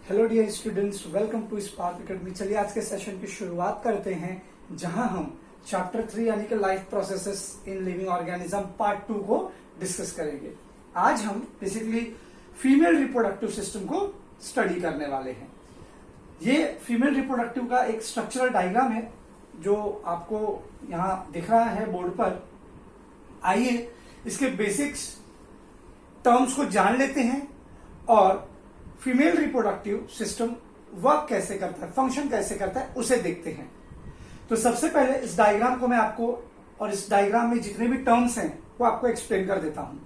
Hello dear students, welcome to Spark Academy. चलिए आज के सेशन की शुरुआत करते हैं, जहां हम चैप्टर 3 यानी कि life processes in living organism part 2 को डिस्कस करेंगे। आज हम बेसिकली फीमेल रिप्रोडक्टिव सिस्टम को स्टडी करने वाले हैं। ये फीमेल रिप्रोडक्टिव का एक स्ट्रक्चरल डायग्राम है जो आपको यहां दिख रहा है बोर्ड पर। आइए इसके बेसिक्स टर्म्स को जान लेते हैं और फीमेल रिप्रोडक्टिव सिस्टम वर्क कैसे करता है, फंक्शन कैसे करता है, उसे देखते हैं। तो सबसे पहले इस डायग्राम को मैं आपको और इस डायग्राम में जितने भी टर्म्स हैं वो आपको एक्सप्लेन कर देता हूं।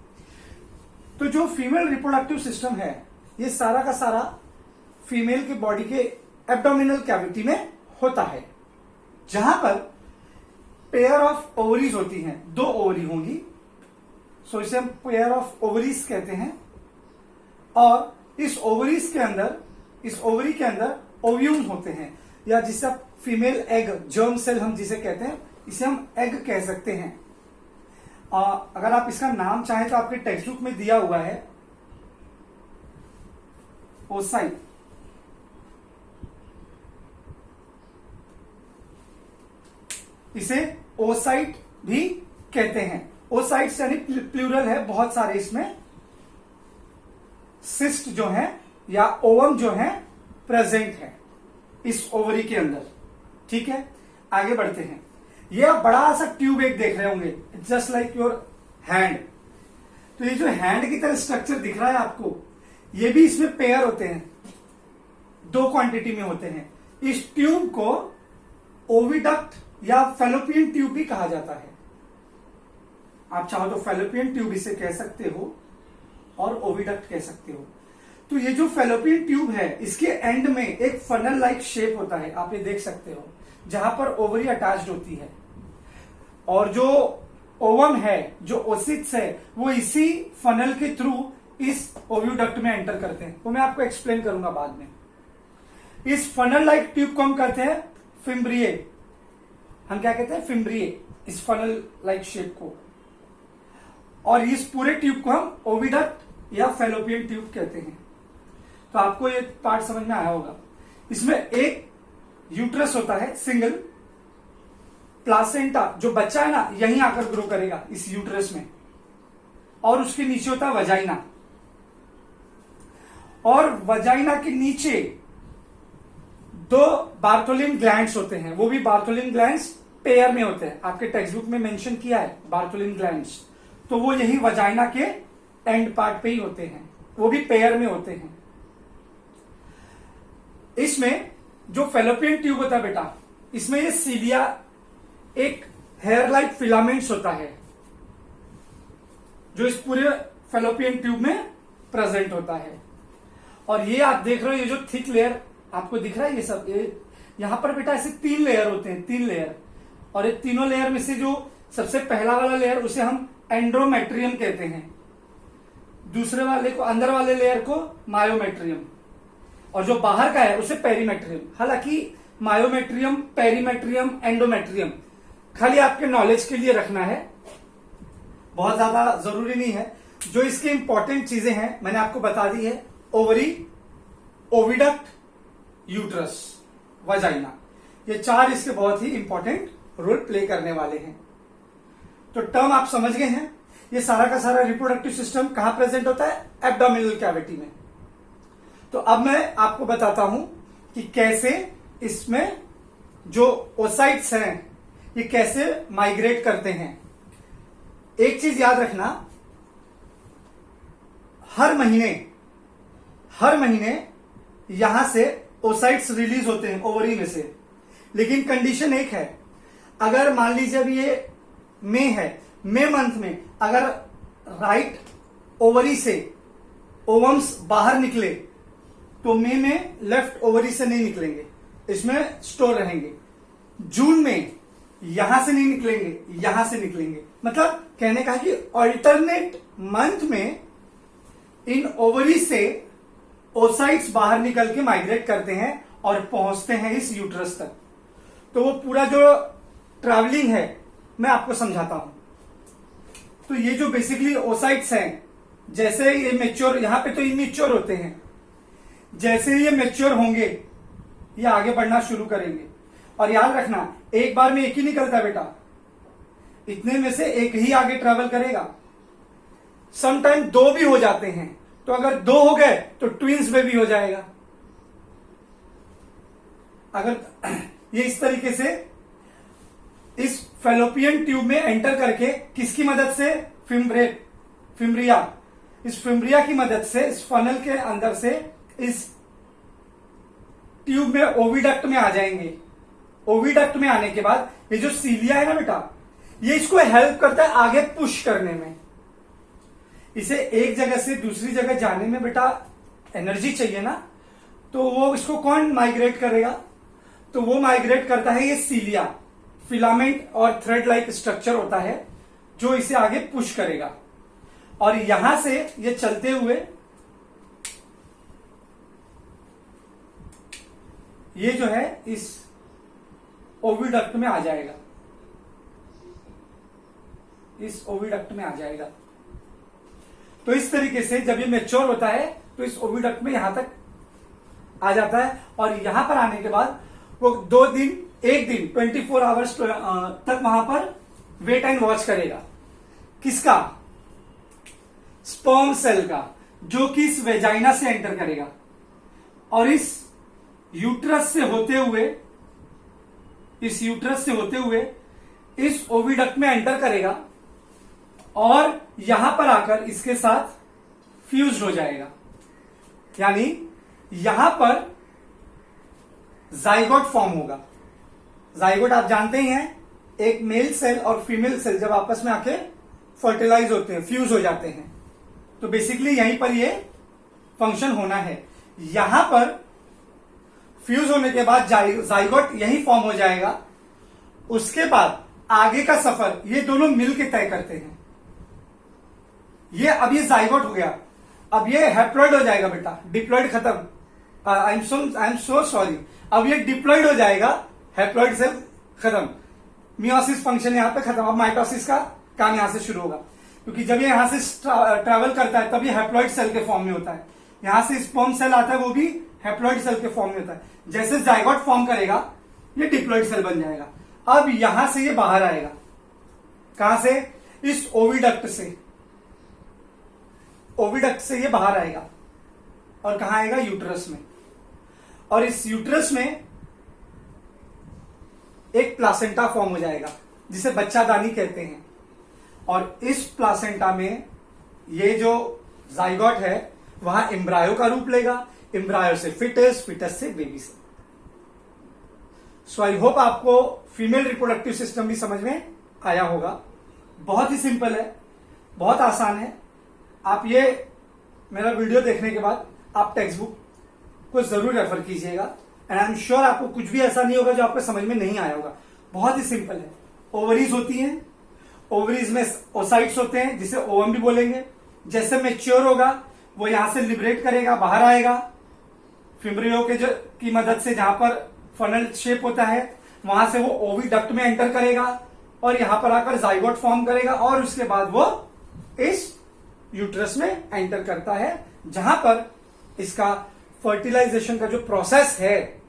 तो जो फीमेल रिप्रोडक्टिव सिस्टम है, ये सारा का सारा फीमेल की बॉडी के एब्डोमिनल कैविटी में होता है, जहां पर पेयर ऑफ ओवरीज होती हैं। 2 ओवरी होंगी, सो इसे हम पेयर ऑफ ओवरीज कहते हैं। और इस ओवरीज के अंदर, इस ओवरी के अंदर ओव्यूम होते हैं, या जिसे फीमेल एग, जर्म सेल हम जिसे कहते हैं, इसे हम एग कह सकते हैं। अगर आप इसका नाम चाहें तो आपके टेक्स्ट बुक में दिया हुआ है ओसाइट। इसे ओसाइट भी कहते हैं। ओसाइट्स यानी प्लूरल है, बहुत सारे इसमें सिस्ट जो है या ओवम जो है प्रेजेंट है इस ओवरी के अंदर। ठीक है, आगे बढ़ते हैं। ये आप बड़ा सा ट्यूब एक देख रहे होंगे, जस्ट लाइक योर हैंड। तो ये जो हैंड की तरह स्ट्रक्चर दिख रहा है आपको, ये भी इसमें पेयर होते हैं, 2 क्वांटिटी में होते हैं। इस ट्यूब को ओविडक्ट या फेलोपियन ट्यूब भी कहा जाता है। आप चाहो तो फेलोपियन ट्यूब इसे कह सकते हो और ओविडक्ट कह सकते हो। तो ये जो फेलोपियन ट्यूब है, इसके एंड में एक फनल लाइक शेप होता है, आप ये देख सकते हो, जहां पर ओवरी अटैच्ड होती है। और जो ओवम है, जो ओसिट्स है, वो इसी फनल के थ्रू इस ओव्यूडक्ट में एंटर करते हैं। वो मैं आपको एक्सप्लेन करूंगा बाद में। इस फनल लाइक ट्यूब को हम कहते हैं फिम्ब्रिये। हम क्या कहते हैं? फिम्ब्रिये, इस फनल लाइक शेप को। और इस पूरे ट्यूब को हम ओविडक्ट या फेलोपियन ट्यूब कहते हैं। तो आपको ये पार्ट समझ में आया होगा। इसमें एक यूट्रस होता है सिंगल, प्लासेंटा जो बच्चा है ना, यहीं आकर ग्रो करेगा इस यूट्रस में, और उसके नीचे होता है वजाइना। और वजाइना के नीचे 2 बार्थोलिन ग्लैंड्स होते हैं, वो भी बार्थोलिन ग्लैंड्स पेयर में होते हैं। आपके टेक्स्ट बुक में मेंशन किया है बार्थोलिन ग्लैंड्स, तो वो यही वजाइना के एंड पार्ट पे ही होते हैं, वो भी पेयर में होते हैं। इसमें जो फेलोपियन ट्यूब होता है बेटा, इसमें ये सीलिया, एक हेयर लाइक फिलामेंट्स होता है, जो इस पूरे फेलोपियन ट्यूब में प्रेजेंट होता है। और ये आप देख रहे हो, ये जो थिक लेयर आपको दिख रहा है, ये सब यहां पर बेटा ऐसे 3 लेयर होते हैं, 3 लेयर। और ये तीनों लेयर में से जो सबसे पहला वाला लेयर, उसे हम एंड्रोमेट्रियम कहते हैं। दूसरे वाले को, अंदर वाले लेयर को मायोमेट्रियम, और जो बाहर का है उसे पेरीमेट्रियम। हालांकि मायोमेट्रियम, पेरीमेट्रियम, एंडोमेट्रियम खाली आपके नॉलेज के लिए रखना है, बहुत ज्यादा जरूरी नहीं है। जो इसके इंपॉर्टेंट चीजें हैं मैंने आपको बता दी है। ओवरी, ओविडक्ट, यूट्रस, वजाइना, ये 4 इसके बहुत ही इंपॉर्टेंट रोल प्ले करने वाले हैं। तो टर्म आप समझ गए हैं। ये सारा का सारा रिप्रोडक्टिव सिस्टम कहां प्रेजेंट होता है? एब्डोमिनल कैविटी में। तो अब मैं आपको बताता हूं कि कैसे इसमें जो ओसाइट्स हैं ये कैसे माइग्रेट करते हैं। एक चीज याद रखना, हर महीने यहां से ओसाइट्स रिलीज होते हैं ओवरी में से। लेकिन कंडीशन एक है, अगर मान लीजिए अभी ये मई है, मई मंथ में अगर राइट ओवरी से ओवम्स बाहर निकले तो मई में लेफ्ट ओवरी से नहीं निकलेंगे, इसमें स्टोर रहेंगे। जून में यहां से नहीं निकलेंगे, यहां से निकलेंगे। मतलब कहने का है कि ऑल्टरनेट मंथ में इन ओवरी से ओसाइट्स बाहर निकल के माइग्रेट करते हैं और पहुंचते हैं इस यूट्रस तक। तो वो पूरा जो ट्रैवलिंग है मैं आपको समझाता हूं। तो ये जो बेसिकली ओसाइट्स हैं, जैसे ये मेच्योर, यहां पे तो इमेच्योर होते हैं, जैसे ये मैच्योर होंगे ये आगे बढ़ना शुरू करेंगे। और याद रखना एक बार में एक ही निकलता है बेटा, इतने में से एक ही आगे ट्रेवल करेगा। समटाइम दो भी हो जाते हैं, तो अगर दो हो गए तो ट्विंस बेबी हो जाएगा। अगर ये इस तरीके से इस फेलोपियन ट्यूब में एंटर करके किसकी मदद से, फिम्ब्रिया, इस फिम्ब्रिया की मदद से इस फनल के अंदर से इस ट्यूब में ओविडक्ट में आ जाएंगे। ओविडक्ट में आने के बाद ये जो सीलिया है ना बेटा, ये इसको हेल्प करता है आगे पुश करने में। इसे एक जगह से दूसरी जगह जाने में बेटा एनर्जी चाहिए ना, तो वो इसको कौन माइग्रेट करेगा, तो वो माइग्रेट करता है ये सीलिया। फिलामेंट और थ्रेड लाइक स्ट्रक्चर होता है जो इसे आगे पुश करेगा। और यहां से ये चलते हुए ये जो है इस ओविडक्ट में आ जाएगा, इस ओविडक्ट में आ जाएगा। तो इस तरीके से जब ये मैच्योर होता है तो इस ओविडक्ट में यहां तक आ जाता है। और यहां पर आने के बाद वो 2 दिन, 1 दिन 24 आवर्स तक वहां पर वेट एंड वॉच करेगा। किसका, स्पर्म सेल का, जो कि इस वेजाइना से एंटर करेगा और इस यूट्रस से होते हुए, इस यूट्रस से होते हुए इस ओविडक्ट में एंटर करेगा और यहां पर आकर इसके साथ फ्यूज हो जाएगा। यानी यहां पर जाइगोट फॉर्म होगा। जाइगोट आप जानते ही हैं, एक मेल सेल और फीमेल सेल जब आपस में आके फर्टिलाइज होते हैं, फ्यूज हो जाते हैं, तो बेसिकली यहीं पर ये फंक्शन होना है। यहां पर फ्यूज होने के बाद जाइगोट यही फॉर्म हो जाएगा। उसके बाद आगे का सफर ये दोनों मिलकर तय करते हैं। ये अब ये जाइगोट हो गया, अब ये हैप्लॉइड हो जाएगा बेटा, डिप्लॉइड खत्म। आई एम सो सॉरी, अब ये डिप्लॉइड हो जाएगा, हैप्लॉइड सेल खत्म, मियोसिस फंक्शन यहां पे खत्म। अब माइटोसिस का काम यहां से शुरू होगा, क्योंकि जब ये यहां से ट्रैवल करता है तब ये हैप्लॉइड सेल के फॉर्म में होता है। यहां से स्पर्म सेल आता है, वो भी हैप्लॉइड सेल के फॉर्म में होता है। जैसे जाइगोट फॉर्म करेगा ये डिप्लॉइड सेल बन जाएगा। अब यहां से ये बाहर आएगा, कहां से, इस ओविडक्ट से, ओविडक्ट से ये बाहर आएगा और कहां आएगा, यूट्रस में। और इस यूट्रस में एक प्लासेंटा फॉर्म हो जाएगा जिसे बच्चादानी कहते हैं। और इस प्लासेंटा में ये जो जाइगोट है वहां एम्ब्रायो का रूप लेगा, एम्ब्रायो से फिटस, फिटस से बेबी से। सो आई होप आपको फीमेल रिप्रोडक्टिव सिस्टम भी समझ में आया होगा। बहुत ही सिंपल है, बहुत आसान है। आप ये मेरा वीडियो देखने के बाद आप टेक्स्ट बुक को जरूर रेफर कीजिएगा, एंड आई एम श्योर आपको कुछ भी ऐसा नहीं होगा जो आपको समझ में नहीं आया होगा। बहुत ही सिंपल है। ओवरीज होती हैं, ओवरीज में ओसाइट्स होते हैं जिसे ओवम भी बोलेंगे। जैसे मैच्योर होगा वो यहां से लिबरेट करेगा, बाहर आएगा फिम्ब्रियो के की मदद से, जहां पर फनल शेप होता है वहां से वो ओविडक्ट में एंटर करेगा और यहां पर आकर जाइगोट फॉर्म करेगा और उसके बाद वो इस यूट्रस में एंटर करता है, जहां पर इसका फर्टिलाइजेशन का जो प्रोसेस है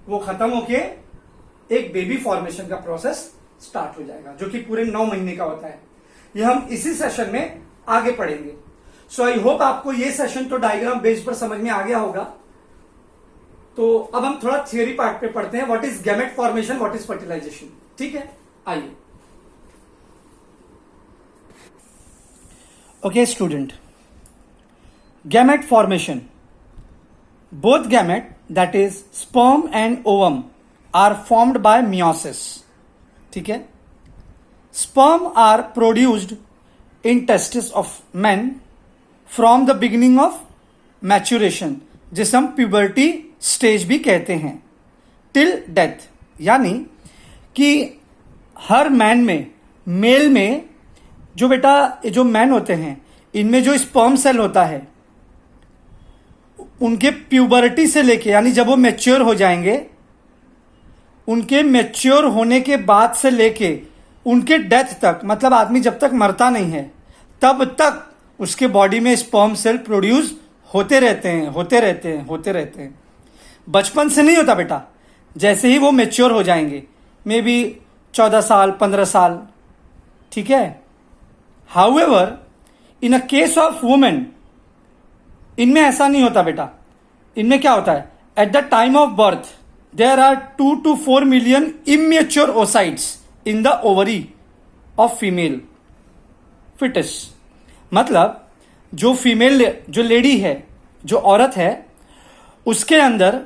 वो खत्म होके एक बेबी फॉर्मेशन का प्रोसेस स्टार्ट हो जाएगा, जो कि पूरे 9 महीने का होता है। ये हम इसी सेशन में आगे पढ़ेंगे। सो आई होप आपको ये सेशन तो डायग्राम बेस पर समझ में आ गया होगा। तो अब हम थोड़ा थियोरी पार्ट पे पढ़ते हैं, what is gamete formation, what is fertilisation. ठीक है, आइए। Okay student, gamete formation, both gamete that is sperm and ovum are formed by meiosis. ठीक है, sperm are produced in testis of man from the beginning of maturation, जिसे हम puberty stage भी कहते हैं, टिल डेथ। यानी कि her man में, मेल में जो बेटा जो मैन होते हैं इनमें जो स्पर्म सेल होता है उनके प्यूबर्टी से लेके, यानी जब वो मैच्योर हो जाएंगे, उनके मैच्योर होने के बाद से लेके उनके डेथ तक, मतलब आदमी जब तक मरता नहीं है तब तक उसके बॉडी में स्पर्म सेल प्रोड्यूस होते रहते हैं, होते रहते हैं, होते रहते हैं। बचपन से नहीं होता बेटा, जैसे ही वो मेच्योर हो जाएंगे, मे बी 14 साल 15 साल, ठीक है। However in a case of women, इनमें ऐसा नहीं होता बेटा। इनमें क्या होता है, at the time of birth there are 2 to 4 million immature oocytes in the ovary of female foetus. मतलब जो फीमेल, जो लेडी है, जो औरत है, उसके अंदर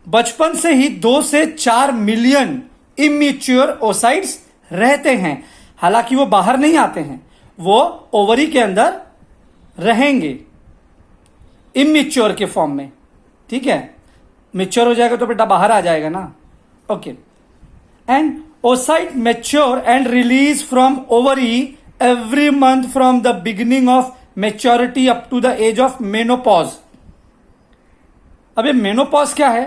बचपन से ही 2 से 4 मिलियन इमेच्योर ओसाइट्स रहते हैं। हालांकि वो बाहर नहीं आते हैं, वो ओवरी के अंदर रहेंगे इमेच्योर के फॉर्म में, ठीक है। मेच्योर हो जाएगा तो बेटा बाहर आ जाएगा ना, okay. And oocyte mature and release from ovary every month from the beginning of maturity up to the age of menopause. अब ये मेनोपॉज क्या है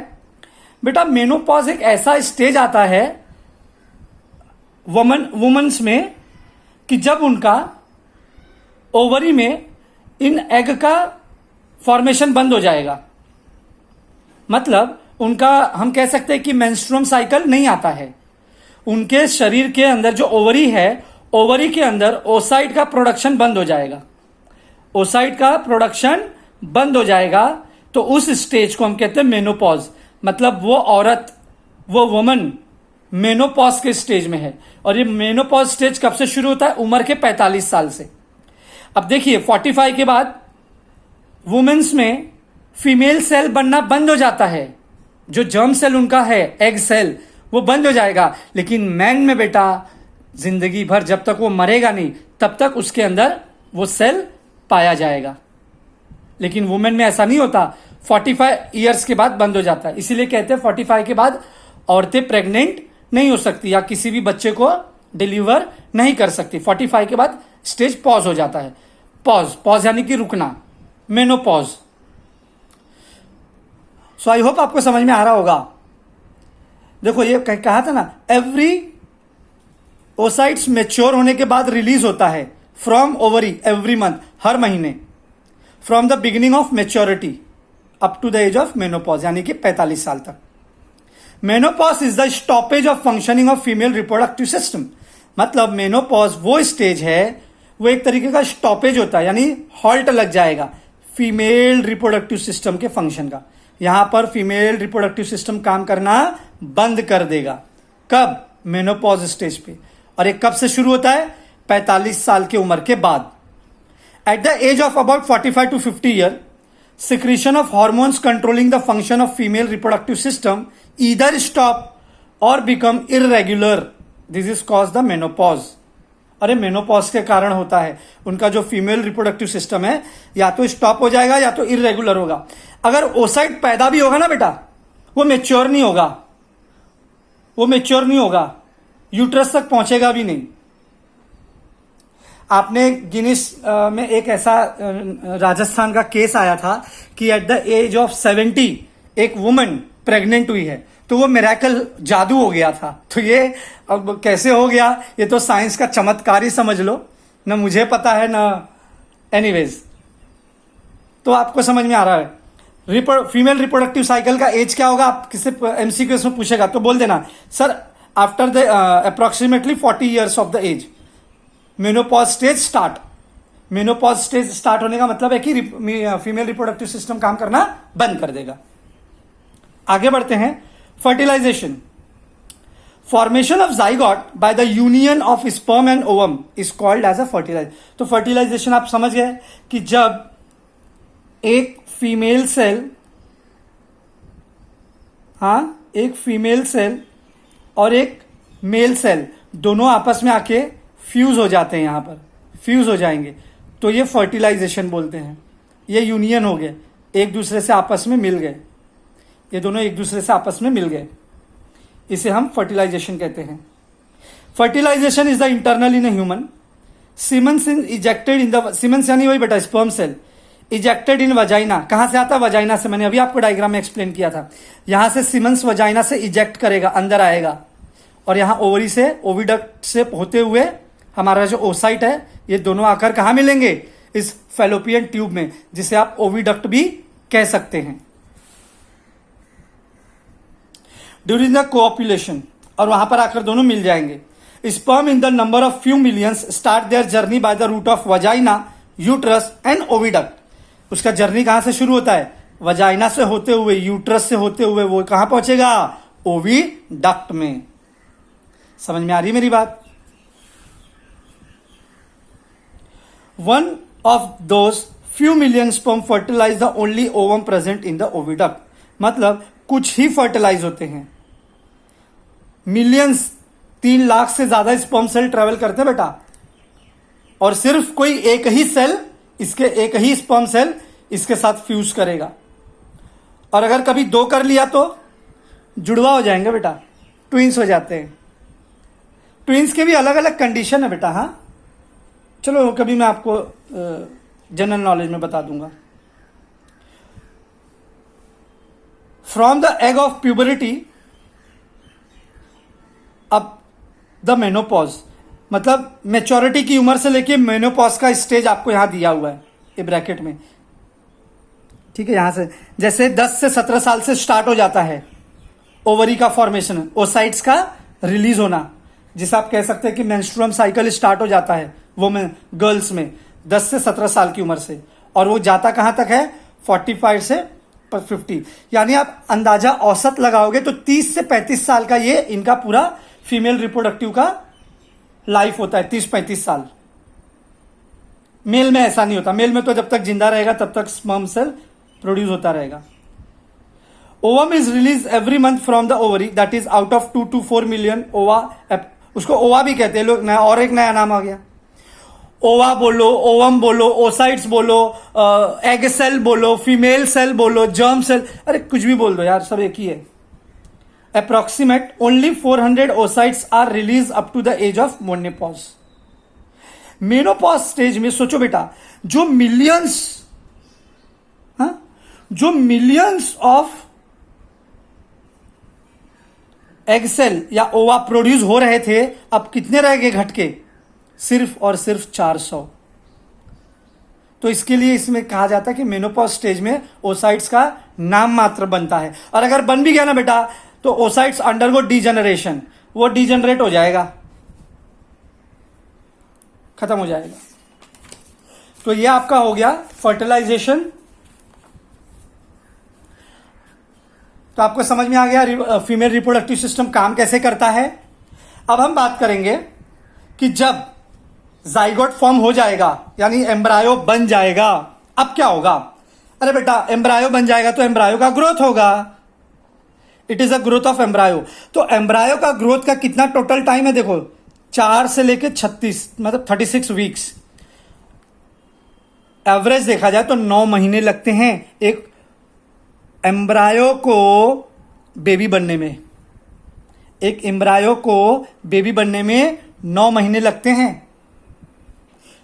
बेटा? मेनोपॉज एक ऐसा स्टेज आता है वुमेन्स में कि जब उनका ओवरी में इन एग का फॉर्मेशन बंद हो जाएगा। मतलब उनका, हम कह सकते हैं कि मेंस्ट्रुअम साइकिल नहीं आता है। उनके शरीर के अंदर जो ओवरी है, ओवरी के अंदर ओसाइट का प्रोडक्शन बंद हो जाएगा। ओसाइट का प्रोडक्शन बंद हो जाएगा तो उस स्टेज को हम कहते हैं मेनोपॉज। मतलब वो औरत, वो वुमन मेनोपॉज के स्टेज में है। और ये मेनोपॉज स्टेज कब से शुरू होता है? उम्र के 45 साल से। अब देखिए 45 के बाद वुमेन्स में फीमेल सेल बनना बंद हो जाता है। जो जर्म सेल उनका है, एग सेल, वो बंद हो जाएगा। लेकिन मैन में बेटा जिंदगी भर, जब तक वो मरेगा नहीं तब तक उसके अंदर वो सेल पाया जाएगा। लेकिन वुमेन में ऐसा नहीं होता, 45 ईयर्स के बाद बंद हो जाता है। इसीलिए कहते हैं 45 के बाद औरतें प्रेग्नेंट नहीं हो सकती या किसी भी बच्चे को डिलीवर नहीं कर सकती। 45 के बाद स्टेज पॉज हो जाता है। पॉज यानी कि रुकना, मेनोपॉज। सो आई होप आपको समझ में आ रहा होगा। देखो ये कहा था ना, एवरी ओसाइट्स मेच्योर होने के बाद रिलीज होता है फ्रॉम ओवरी एवरी मंथ, हर महीने, from the beginning of maturity up to the age of menopause, यानी कि 45 साल तक। Menopause is the stoppage of functioning of female reproductive system. मतलब मेनोपॉज वो स्टेज है, वो एक तरीके का स्टॉपेज होता है, यानी हॉल्ट लग जाएगा फीमेल रिप्रोडक्टिव सिस्टम के फंक्शन का। यहां पर फीमेल रिप्रोडक्टिव सिस्टम काम करना बंद कर देगा। कब? मेनोपॉज स्टेज पे। और ये कब से शुरू होता है? 45 साल की उम्र के बाद। At the age of about 45 to 50 year, secretion of hormones controlling the function of female reproductive system either stop or become irregular. This is caused the menopause. अरे मेनोपॉज के कारण होता है, उनका जो फीमेल रिप्रोडक्टिव सिस्टम है या तो स्टॉप हो जाएगा या तो इरेगुलर होगा। अगर ओसाइट पैदा भी होगा ना बेटा, वो मेच्योर नहीं होगा, वो मेच्योर नहीं होगा, यूट्रस तक पहुंचेगा भी नहीं। आपने गिनीस में एक ऐसा राजस्थान का केस आया था कि एट द एज ऑफ 70 एक वुमन प्रेग्नेंट हुई है, तो वो मिरेकल जादू हो गया था। तो ये अब कैसे हो गया, ये तो साइंस का चमत्कार ही समझ लो, ना मुझे पता है ना एनीवेज। तो आपको समझ में आ रहा है। फीमेल रिप्रोडक्टिव साइकिल का एज क्या होगा? आप किसी एमसीक्यू में पूछेगा तो बोल देना sir after the approximately 40 years of the age menopause stage start. Menopause stage start होने का मतलब है कि फीमेल रिप्रोडक्टिव सिस्टम काम करना बंद कर देगा। आगे बढ़ते हैं। Fertilisation, formation of zygote by the union of sperm and ovum is called as a fertilisation. तो फर्टिलाइजेशन आप समझ गए कि जब एक फीमेल सेल, एक फीमेल सेल और एक मेल सेल दोनों आपस में आके फ्यूज हो जाते हैं, यहां पर फ्यूज हो जाएंगे, तो ये फर्टिलाइजेशन बोलते हैं। ये यूनियन हो गए, एक दूसरे से आपस में मिल गए, ये दोनों एक दूसरे से आपस में मिल गए, इसे हम फर्टिलाइजेशन कहते हैं। Fertilisation is the internal in human semens ejected in the, semens यानी वही बेटा sperm cell, ejected in vagina. कहां से आता है? वजाइना से। मैंने अभी आपको डायग्राम में एक्सप्लेन किया था। यहां से सीमेंस वजाइना से इजेक्ट करेगा, अंदर आएगा, और यहां ओवरी से, ओविडक्ट से होते हुए हमारा जो ओसाइट है, ये दोनों आकर कहां मिलेंगे? इस फैलोपियन ट्यूब में, जिसे आप ओविडक्ट भी कह सकते हैं। ड्यूरिंग द कोऑपुलेशन, और वहां पर आकर दोनों मिल जाएंगे। Sperm in the number of few millions start their journey by the route of vagina, uterus and oviduct. उसका जर्नी कहां से शुरू होता है? वजाइना से होते हुए, यूट्रस से होते हुए वो कहां पहुंचेगा? ओविडक्ट में। समझ में आ रही मेरी बात? One of those few million sperm fertilise the only ovum present in the oviduct. मतलब कुछ ही फर्टिलाइज होते हैं। मिलियंस, 3 लाख से ज्यादा स्पर्म सेल ट्रेवल करते हैं बेटा, और सिर्फ कोई एक ही सेल, इसके एक ही स्पर्म सेल इसके साथ फ्यूज करेगा। और अगर कभी 2 कर लिया तो जुड़वा हो जाएंगे बेटा, ट्विंस हो जाते हैं। ट्विंस के भी अलग अलग कंडीशन है बेटा। हाँ, चलो कभी मैं आपको जनरल नॉलेज में बता दूंगा। फ्रॉम द एग ऑफ प्यूबरिटी अब द मेनोपॉज, मतलब मेच्योरिटी की उम्र से लेके मेनोपॉज का स्टेज आपको यहां दिया हुआ है ये ब्रैकेट में, ठीक है। यहां से जैसे 10 से 17 साल से स्टार्ट हो जाता है ओवरी का फॉर्मेशन, ओसाइट्स का रिलीज होना, जिसे आप कह सकते हैं कि मेंस्ट्रुअम साइकिल स्टार्ट हो जाता है वुमेन, गर्ल्स में 10 से 17 साल की उम्र से, और वो जाता कहां तक है? 45 से 50। यानी आप अंदाजा औसत लगाओगे तो 30 से 35 साल का ये इनका पूरा फीमेल रिप्रोडक्टिव का लाइफ होता है, 30-35 साल। मेल में ऐसा नहीं होता। मेल में तो जब तक जिंदा रहेगा तब तक स्पर्म सेल प्रोड्यूस होता रहेगा। Ovum is release every month from the ovary, that is out of 2 to 4 million ओवा। उसको ओवा भी कहते हैं लोग, नया और एक नया नाम आ गया। ओवा बोलो, ओवम बोलो, ओसाइट्स बोलो, एग सेल बोलो, फीमेल सेल बोलो, जर्म सेल, अरे कुछ भी बोल दो यार, सब एक ही है। Approximate only 400 oocytes are release up to the age of menopause. Menopause stage में सोचो बेटा, जो मिलियंस ऑफ एग सेल या ओवा प्रोड्यूस हो रहे थे, अब कितने रह गए घटके? सिर्फ और सिर्फ 400। तो इसके लिए इसमें कहा जाता है कि मेनोपॉज स्टेज में ओसाइट्स का नाम मात्र बनता है। और अगर बन भी गया ना बेटा, तो ओसाइट्स अंडरगो डीजनरेशन, वो डीजनरेट हो जाएगा, खत्म हो जाएगा। तो ये आपका हो गया फर्टिलाइजेशन। तो आपको समझ में आ गया फीमेल रिप्रोडक्टिव सिस्टम काम कैसे करता है। अब हम बात करेंगे कि जब जाइगोट फॉर्म हो जाएगा, यानी एम्ब्रायो बन जाएगा, अब क्या होगा? अरे बेटा, एम्ब्रायो बन जाएगा तो एम्ब्रायो का ग्रोथ होगा। It is a growth of embryo. तो एम्ब्रायो का ग्रोथ का कितना टोटल टाइम है? देखो, 4 से लेके 36, मतलब 36 वीक्स। एवरेज देखा जाए तो 9 महीने लगते हैं एक एम्ब्रायो को बेबी बनने में। एक एम्ब्रायो को बेबी बनने में 9 महीने लगते हैं।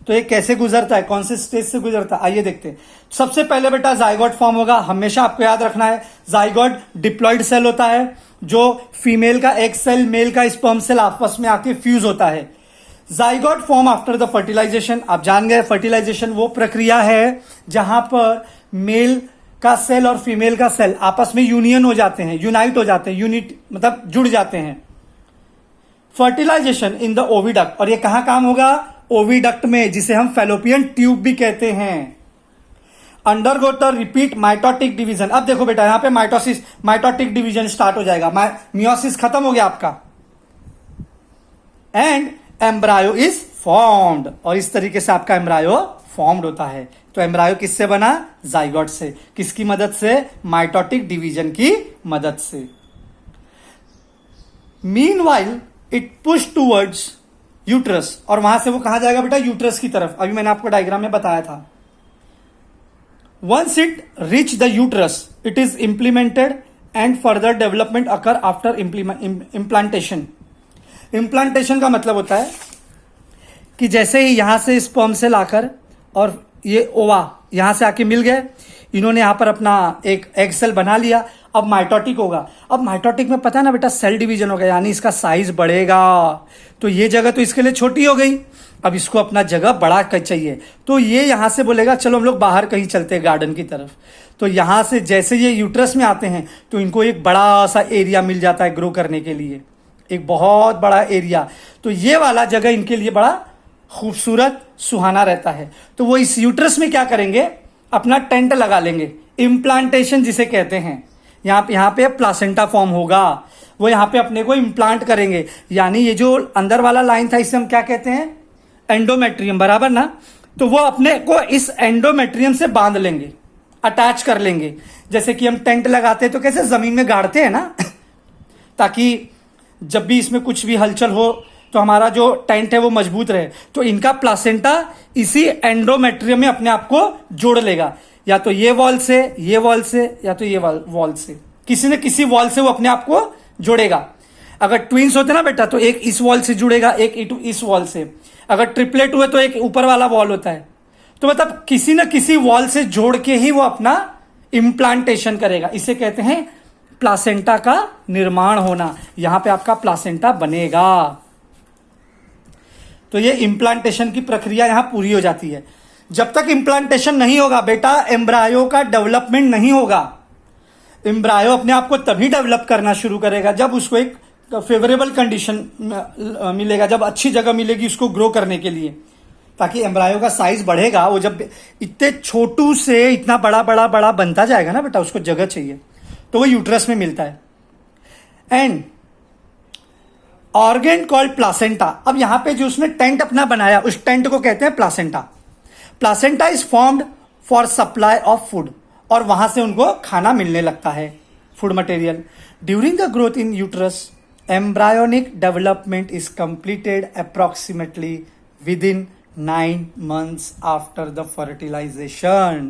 तो ये कैसे गुजरता है, कौन से स्टेज से गुजरता है, आइए देखते हैं। सबसे पहले बेटा जाइगोट फॉर्म होगा। हमेशा आपको याद रखना है, जाइगोट डिप्लॉइड सेल होता है, जो फीमेल का एग सेल, मेल का स्पर्म सेल आपस में आके फ्यूज होता है। Zygote form after the fertilisation. आप जान गए, फर्टिलाइजेशन वो प्रक्रिया है जहां पर मेल का सेल और फीमेल का सेल आपस में यूनियन हो जाते हैं, यूनाइट हो जाते हैं, यूनिट मतलब जुड़ जाते हैं। फर्टिलाइजेशन इन द ओविडक्ट, और ये कहां काम होगा? ओविडक्ट में, जिसे हम फैलोपियन ट्यूब भी कहते हैं। Undergo the repeat mitotic division. अब देखो बेटा, यहां पे माइटोटिक डिवीजन स्टार्ट हो जाएगा, मियोसिस खत्म हो गया आपका, एंड एम्ब्रायो इज फॉर्म्ड। और इस तरीके से आपका एम्ब्रायो फॉर्म्ड होता है। तो एम्ब्रायो किससे बना? जाइगोट से। किसकी मदद से? माइटोटिक डिवीजन की मदद से। Meanwhile it push towards uterus, और वहां से वो कहा जाएगा बेटा? यूट्रस की तरफ। अभी मैंने आपको डायग्राम में बताया था। Once it reach the uterus, it is implemented and further development occur after implantation. Implantation का मतलब होता है कि जैसे ही यहां से स्पर्म सेल आकर और ये ओवा यहां से आके मिल गए, इन्होंने यहां पर अपना एक एग सेल बना लिया। अब माइटोटिक होगा। अब माइटोटिक में पता है ना बेटा, सेल डिवीजन होगा, यानी इसका साइज बढ़ेगा। तो ये जगह तो इसके लिए छोटी हो गई। अब इसको अपना जगह बड़ा चाहिए, तो ये यहां से बोलेगा चलो हम लोग बाहर कहीं चलते हैं गार्डन की तरफ। तो यहां से जैसे ये यूट्रस में आते हैं तो इनको एक बड़ा सा एरिया मिल जाता है ग्रो करने के लिए, एक बहुत बड़ा एरिया। तो ये वाला जगह इनके लिए बड़ा खूबसूरत सुहाना रहता है। तो वो इस यूट्रस में क्या करेंगे, अपना टेंट लगा लेंगे, इम्प्लांटेशन जिसे कहते हैं। यहाँ पे प्लासेंटा फॉर्म होगा, वो यहाँ पे अपने को इम्प्लांट करेंगे। यानी ये जो अंदर वाला लाइन था इसे हम क्या कहते हैं, एंडोमेट्रियम, बराबर ना। तो वो अपने को इस एंडोमेट्रियम से बांध लेंगे, अटैच कर लेंगे। जैसे कि हम टेंट लगाते हैं तो कैसे जमीन में गाड़ते हैं ना ताकि जब भी इसमें कुछ भी हलचल हो तो हमारा जो टेंट है वो मजबूत रहे। तो इनका प्लासेंटा इसी एंडोमेट्रियम में अपने आप को जोड़ लेगा, या तो ये वॉल से, ये वॉल से, या तो ये वॉल से, किसी न किसी वॉल से वो अपने आप को जोड़ेगा। अगर ट्विंस होते ना बेटा तो एक इस वॉल से जुड़ेगा, एक इस वॉल से। अगर ट्रिपलेट हुए तो एक ऊपर वाला वॉल होता है। तो मतलब किसी न किसी वॉल से जोड़ के ही वो अपना इम्प्लांटेशन करेगा। इसे कहते हैं प्लासेंटा का निर्माण होना। यहां पे आपका प्लासेंटा बनेगा। तो ये इम्प्लांटेशन की प्रक्रिया यहां पूरी हो जाती है। जब तक इम्प्लांटेशन नहीं होगा बेटा, एम्ब्रायो का डेवलपमेंट नहीं होगा। एम्ब्रायो अपने आप को तभी डेवलप करना शुरू करेगा जब उसको एक फेवरेबल कंडीशन मिलेगा, जब अच्छी जगह मिलेगी उसको ग्रो करने के लिए, ताकि एम्ब्रायो का साइज बढ़ेगा। वो जब इतने छोटू से इतना बड़ा बड़ा बड़ा बनता जाएगा ना बेटा, उसको जगह चाहिए, तो वो यूट्रस में मिलता है। And organ called placenta. अब यहां पे जो उसने टेंट अपना बनाया उस टेंट को कहते हैं placenta. Placenta is formed for supply of food, और वहां से उनको खाना मिलने लगता है, food material. During the growth in uterus, embryonic development is completed approximately within 9 months after the fertilization।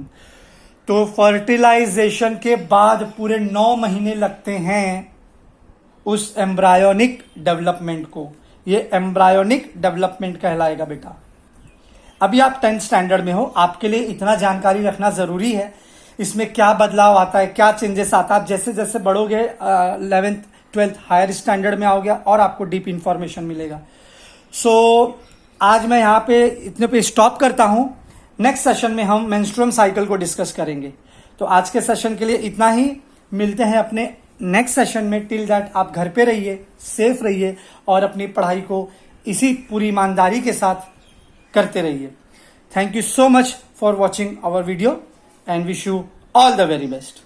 तो फर्टिलाइजेशन के बाद पूरे 9 महीने लगते हैं उस एम्ब्रायोनिक डेवलपमेंट को। ये एम्ब्रायोनिक डेवलपमेंट कहलाएगा बेटा। अभी आप 10th स्टैंडर्ड में हो, आपके लिए इतना जानकारी रखना जरूरी है। इसमें क्या बदलाव आता है, क्या चेंजेस आता है। आप जैसे जैसे बढ़ोगे 11th 12th हायर स्टैंडर्ड में आओगे और आपको डीप इंफॉर्मेशन मिलेगा। सो आज मैं यहाँ पे इतने पे स्टॉप करता हूँ। नेक्स्ट सेशन में हम मेंस्ट्रुअम साइकिल को डिस्कस करेंगे। तो आज के सेशन के लिए इतना ही। मिलते हैं अपने नेक्स्ट सेशन में। टिल दैट आप घर पे रहिए, सेफ रहिए और अपनी पढ़ाई को इसी पूरी ईमानदारी के साथ करते रहिए। Thank you so much for watching our video and wish you all the very best.